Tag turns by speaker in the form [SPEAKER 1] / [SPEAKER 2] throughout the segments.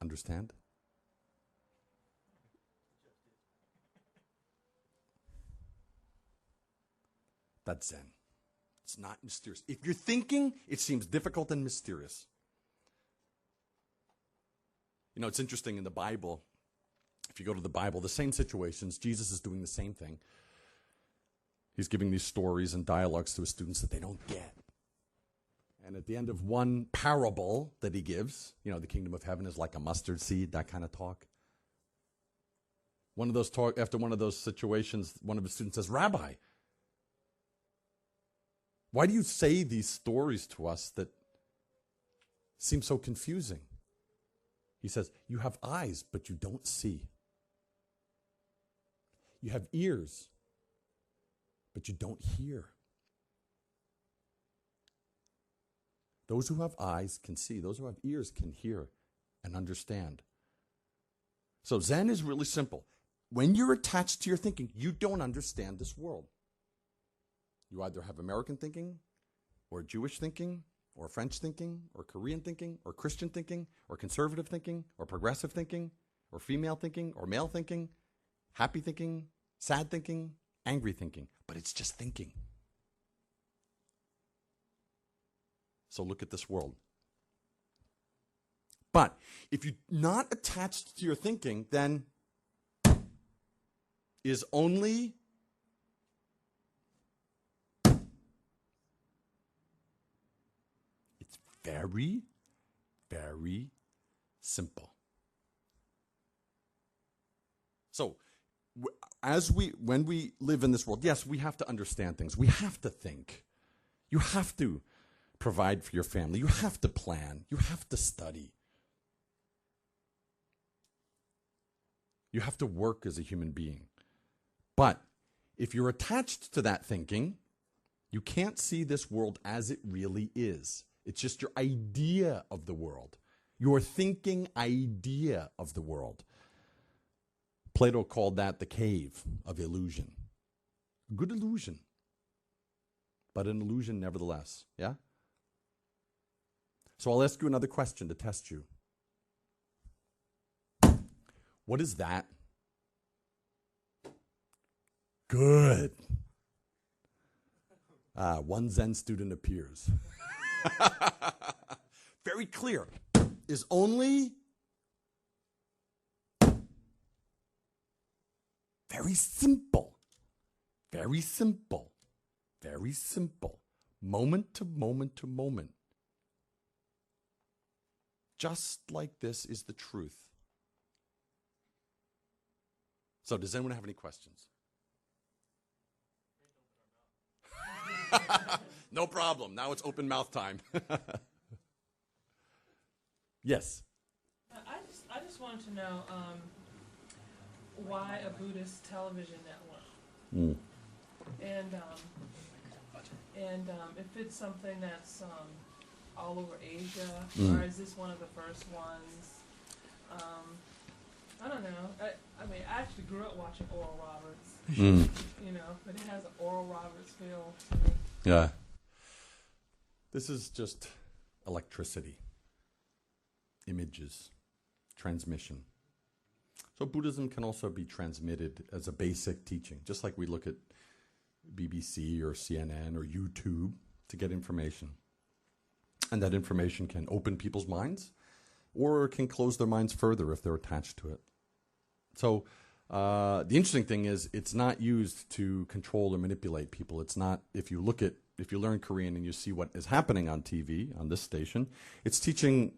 [SPEAKER 1] understand? That's Zen. It's not mysterious. If you're thinking, it seems difficult and mysterious. You know, it's interesting in the Bible. If you go to the Bible, the same situations, Jesus is doing the same thing. He's giving these stories and dialogues to his students that they don't get. And at the end of one parable that he gives, you know, the kingdom of heaven is like a mustard seed, that kind of talk. After one of those situations, one of his students says, Rabbi, why do you say these stories to us that seem so confusing? He says, you have eyes, but you don't see. You have ears, but you don't hear. Those who have eyes can see. Those who have ears can hear and understand. So Zen is really simple. When you're attached to your thinking, you don't understand this world. You either have American thinking, or Jewish thinking, or French thinking, or Korean thinking, or Christian thinking, or conservative thinking, or progressive thinking, or female thinking, or male thinking, happy thinking, sad thinking, angry thinking. But it's just thinking. So look at this world. But if you're not attached to your thinking, then is only very, very simple. So, when we live in this world, yes, we have to understand things. We have to think. You have to provide for your family. You have to plan. You have to study. You have to work as a human being. But if you're attached to that thinking, you can't see this world as it really is. It's just your idea of the world, your thinking idea of the world. Plato called that the cave of illusion. Good illusion, but an illusion nevertheless, yeah? So I'll ask you another question to test you. What is that? Good. One Zen student appears. Very clear. Is only very simple. Very simple. Very simple. Moment to moment to moment. Just like this is the truth. So does anyone have any questions? No problem. Now it's open mouth time. Yes.
[SPEAKER 2] I just wanted to know why a Buddhist television network, and if it's something that's all over Asia, or is this one of the first ones? I don't know. I mean, I actually grew up watching Oral Roberts, you know, but it has an Oral Roberts feel to me.
[SPEAKER 1] Yeah. This is just electricity, images, transmission. So Buddhism can also be transmitted as a basic teaching, just like we look at BBC or CNN or YouTube to get information. And that information can open people's minds or can close their minds further if they're attached to it. So the interesting thing is it's not used to control or manipulate people. It's not, if you learn Korean and you see what is happening on TV, on this station, it's teaching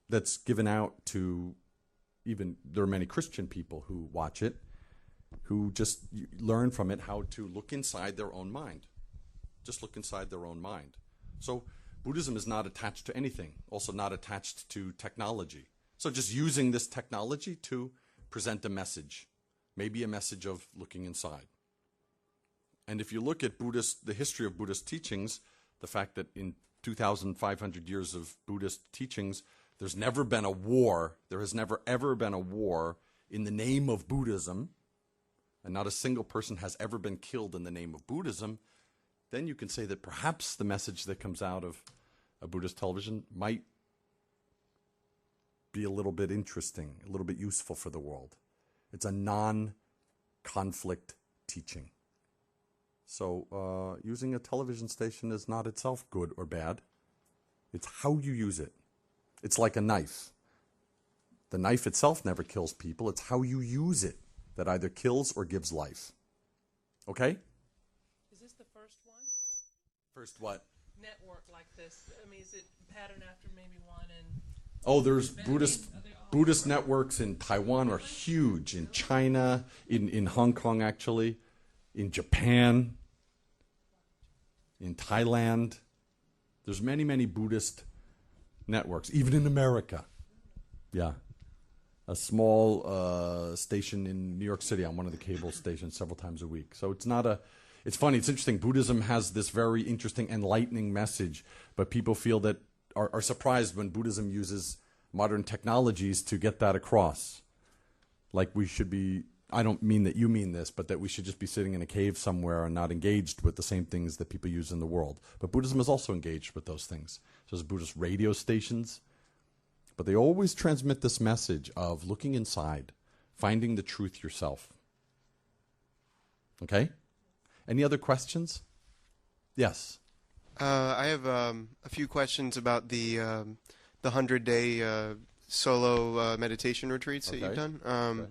[SPEAKER 1] that's given out to there are many Christian people who watch it, who just learn from it how to look inside their own mind. Just look inside their own mind. So Buddhism is not attached to anything, also not attached to technology. So just using this technology to present a message, maybe a message of looking inside. And if you look at the history of Buddhist teachings, the fact that in 2,500 years of Buddhist teachings, there's never been a war, there has never ever been a war in the name of Buddhism, and not a single person has ever been killed in the name of Buddhism, then you can say that perhaps the message that comes out of a Buddhist television might be a little bit interesting, a little bit useful for the world. It's a non-conflict teaching. So using a television station is not itself good or bad. It's how you use it. It's like a knife. The knife itself never kills people. It's how you use it that either kills or gives life. Okay?
[SPEAKER 2] Is this the first one?
[SPEAKER 1] First what?
[SPEAKER 2] Network like this. I mean, is it patterned after maybe one in...
[SPEAKER 1] Oh, there's Buddhist networks in Taiwan are huge. In China, in Hong Kong actually, in Japan, in Thailand. There's many, many Buddhist networks, even in America. Yeah. A small station in New York City on one of the cable stations several times a week. So it's funny, it's interesting. Buddhism has this very interesting, enlightening message, but people feel that are surprised when Buddhism uses modern technologies to get that across. Like we should be, I don't mean that you mean this, but that we should just be sitting in a cave somewhere and not engaged with the same things that people use in the world. But Buddhism is also engaged with those things. So there's Buddhist radio stations, but they always transmit this message of looking inside, finding the truth yourself. Okay? Any other questions? Yes.
[SPEAKER 3] I have a few questions about the 100-day solo meditation retreats that you've done.
[SPEAKER 1] Okay.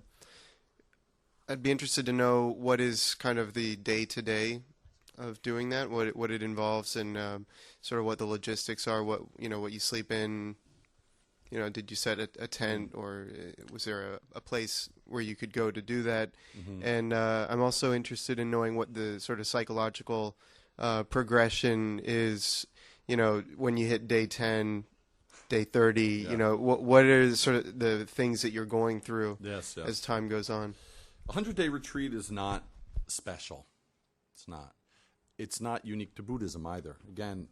[SPEAKER 3] I'd be interested to know what is kind of the day-to-day of doing that, what it involves, and sort of what the logistics are. What you sleep in. Did you set a tent, or was there a place where you could go to do that? Mm-hmm. And I'm also interested in knowing what the sort of psychological progression is, when you hit day 10, day 30, what are sort of the things that you're going through as time goes on?
[SPEAKER 1] A 100-day retreat is not special. It's not. It's not unique to Buddhism either. Again,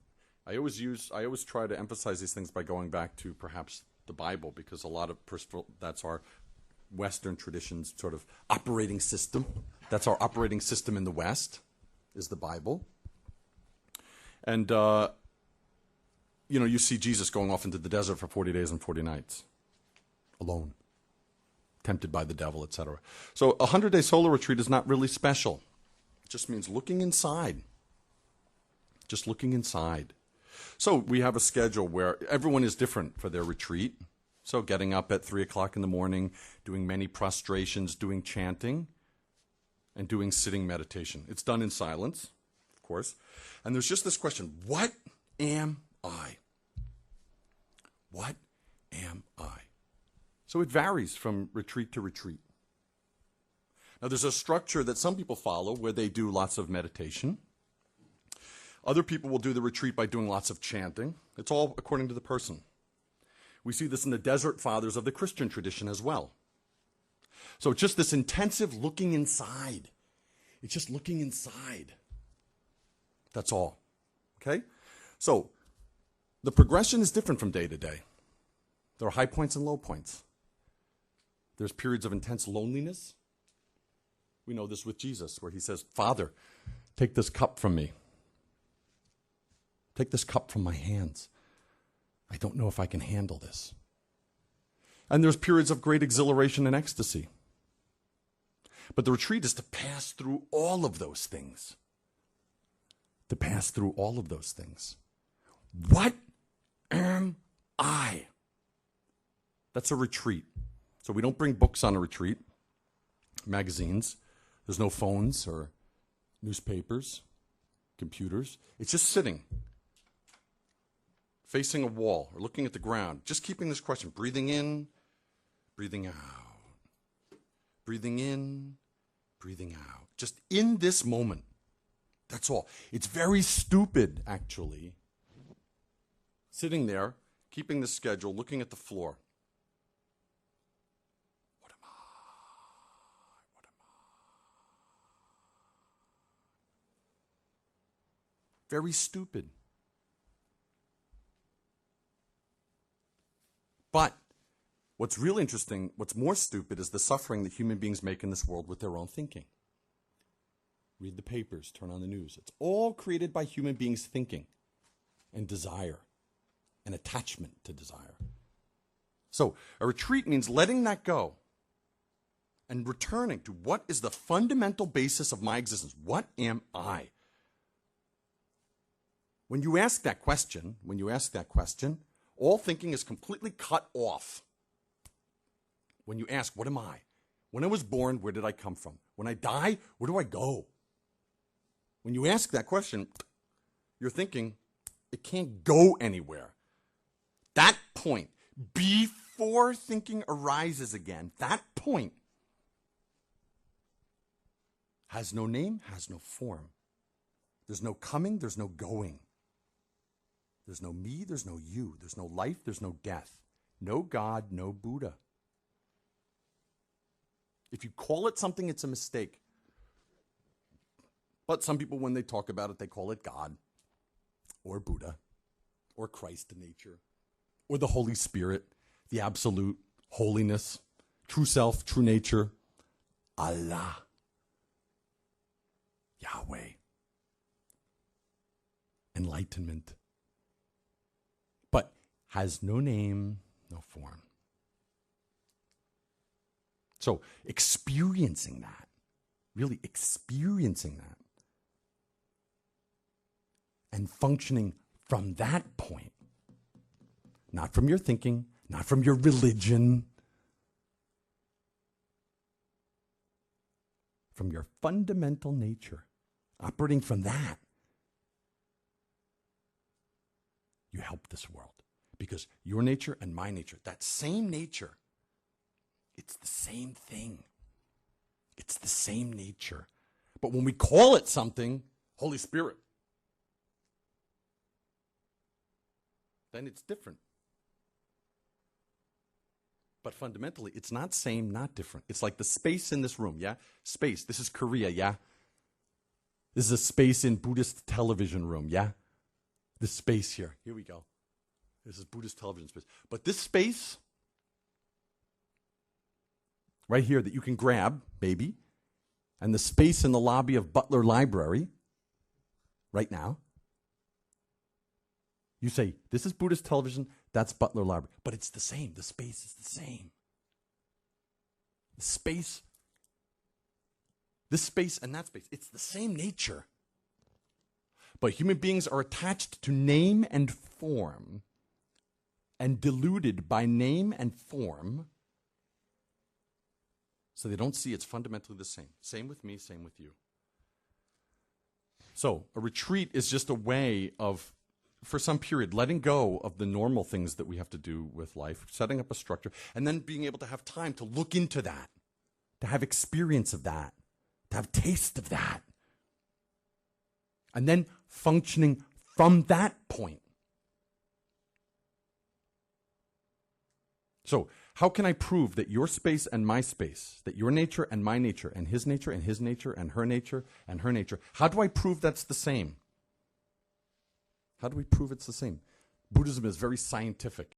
[SPEAKER 1] I always try to emphasize these things by going back to perhaps the Bible, because a lot of that's our Western tradition's sort of operating system. That's our operating system in the West, is the Bible. And, you see Jesus going off into the desert for 40 days and 40 nights, alone, tempted by the devil, etc. So a 100-day solo retreat is not really special. It just means looking inside. Just looking inside. So we have a schedule where everyone is different for their retreat. So getting up at 3 o'clock in the morning, doing many prostrations, doing chanting, and doing sitting meditation. It's done in silence, of course. And there's just this question, what am I? What am I? So it varies from retreat to retreat. Now there's a structure that some people follow where they do lots of meditation. Other people will do the retreat by doing lots of chanting. It's all according to the person. We see this in the Desert Fathers of the Christian tradition as well. So it's just this intensive looking inside. It's just looking inside. That's all. Okay? So the progression is different from day to day. There are high points and low points. There's periods of intense loneliness. We know this with Jesus, where he says, Father, take this cup from me. Take this cup from my hands. I don't know if I can handle this. And there's periods of great exhilaration and ecstasy. But the retreat is to pass through all of those things. To pass through all of those things. What am I? That's a retreat. So we don't bring books on a retreat, magazines. There's no phones or newspapers, computers. It's just sitting, facing a wall or looking at the ground, just keeping this question, breathing in, breathing out, breathing in, breathing out, just in this moment. That's all. It's very stupid, actually, sitting there, keeping the schedule, looking at the floor. What am I? What am I? Very stupid. But what's real interesting, what's more stupid, is the suffering that human beings make in this world with their own thinking. Read the papers, turn on the news. It's all created by human beings thinking and desire and attachment to desire. So a retreat means letting that go and returning to what is the fundamental basis of my existence. What am I? When you ask that question, all thinking is completely cut off. When you ask, what am I? When I was born, where did I come from? When I die, where do I go? When you ask that question, you're thinking, it can't go anywhere. That point, before thinking arises again, that point has no name, has no form. There's no coming, there's no going. There's no me, there's no you. There's no life, there's no death. No God, no Buddha. If you call it something, it's a mistake. But some people, when they talk about it, they call it God, or Buddha, or Christ in nature, or the Holy Spirit, the absolute, holiness, true self, true nature, Allah, Yahweh, enlightenment. But has no name, no form. So experiencing that, really experiencing that, and functioning from that point, not from your thinking, not from your religion, from your fundamental nature, operating from that, you help this world. Because your nature and my nature, that same nature, it's the same thing. It's the same nature. But when we call it something, Holy Spirit, then it's different. But fundamentally, it's not same, not different. It's like the space in this room, yeah? Space. This is Korea, yeah? This is a space in Buddhist television room, yeah? This space here. Here we go. This is Buddhist television space. But this space right here that you can grab, maybe, and the space in the lobby of Butler Library right now, you say, this is Buddhist television, that's Butler Library. But it's the same. The space is the same. The space, this space and that space, it's the same nature. But human beings are attached to name and form and deluded by name and form, so they don't see it's fundamentally the same. Same with me, same with you. So a retreat is just a way of, for some period, letting go of the normal things that we have to do with life, setting up a structure, and then being able to have time to look into that, to have experience of that, to have taste of that, and then functioning from that point. So, how can I prove that your space and my space, that your nature and my nature, and his nature and his nature, and her nature and her nature, how do I prove that's the same? How do we prove it's the same? Buddhism is very scientific.